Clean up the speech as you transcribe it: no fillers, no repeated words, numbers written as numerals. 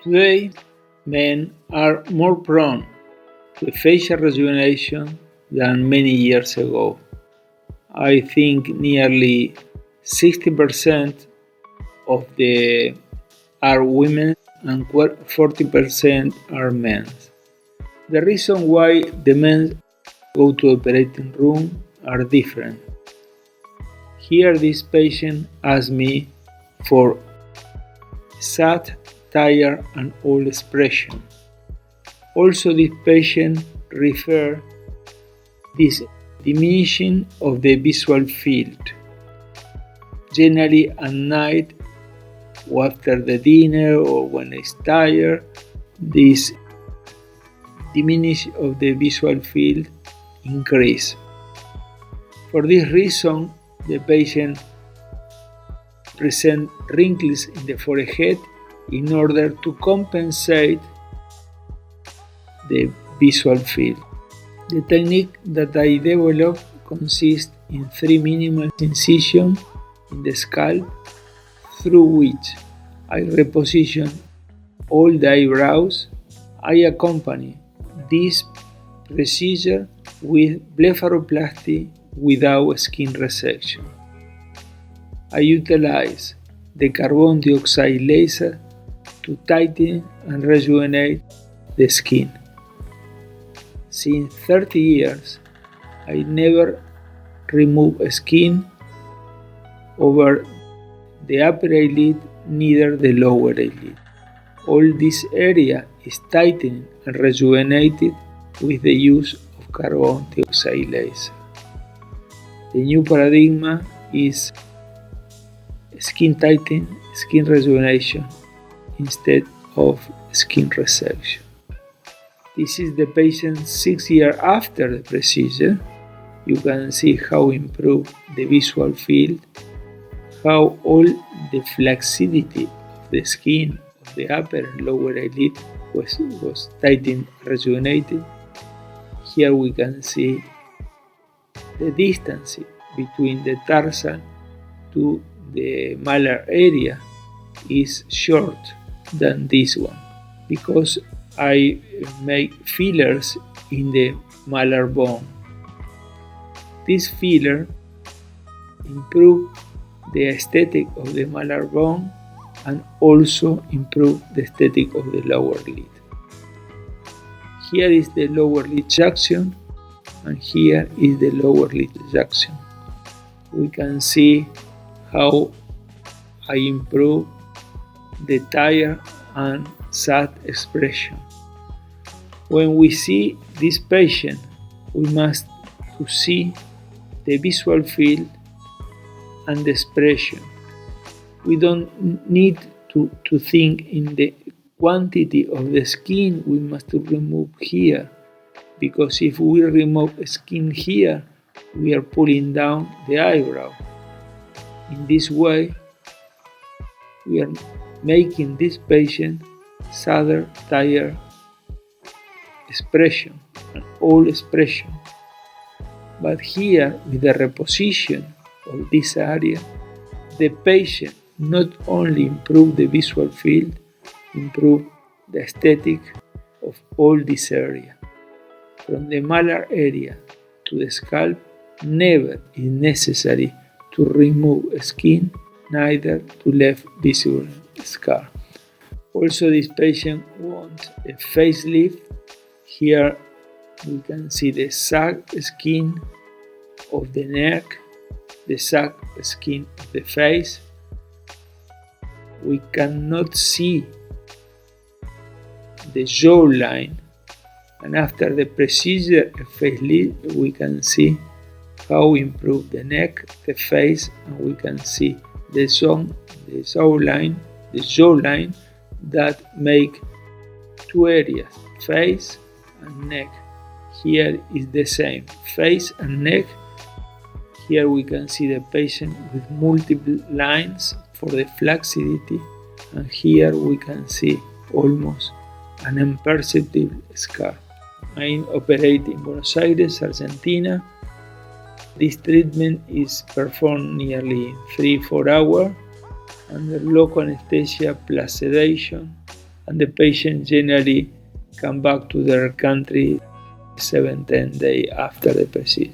Today, men are more prone to facial rejuvenation than many years ago. I think nearly 60% of the are women and 40% are men. The reason why the men go to operating room are different. Here this patient asked me for sad, tired and old expression. Also this patient refer this diminishing of the visual field. Generally at night or after the dinner or when it's tired, this diminish of the visual field increase. For this reason, the patient present wrinkles in the forehead in order to compensate the visual field. The technique that I developed consists in 3 minimal incisions in the scalp through which I reposition all the eyebrows. I accompany this procedure with blepharoplasty without skin resection. I utilize the carbon dioxide laser to tighten and rejuvenate the skin. Since 30 years, I never remove skin over the upper eyelid, neither the lower eyelid. All this area is tightened and rejuvenated with the use of carbon dioxide laser. The new paradigm is skin tightening, skin rejuvenation instead of skin resection. This is the patient 6 years after the procedure. You can see how improved the visual field, how all the flexibility of the skin of the upper and lower eyelid was tightened, rejuvenated. Here we can see the distance between the tarsal to the malar area is short than this one because I make fillers in the malar bone. This filler improve the aesthetic of the malar bone and also improve the aesthetic of the lower lid. Here is the lower lid junction and here is the lower lid junction. We can see how I improve the tired and sad expression. When we see this patient, we must to see the visual field and the expression. We don't need to think in the quantity of the skin we must remove here, because if we remove skin here, we are pulling down the eyebrow. In this way, we are making this patient sadder, tired expression, an old expression. But here, with the reposition of this area, the patient not only improve the visual field, improve the aesthetic of all this area. From the malar area to the scalp, never is necessary to remove skin, neither to leave visible scar. Also, this patient wants a facelift. Here we can see the sag skin of the neck, the sag skin of the face. We cannot see the jawline, and after the procedure facelift we can see how improve the neck, the face, and we can see the jawline that make two areas, face and neck. Here is the same, face and neck. Here we can see the patient with multiple lines for the flacidity, and here we can see almost an imperceptible scar. I'm operating in Buenos Aires, Argentina. This treatment is performed nearly 3-4 hours under local anesthesia plus sedation. and the patient generally come back to their country 7-10 days after the procedure.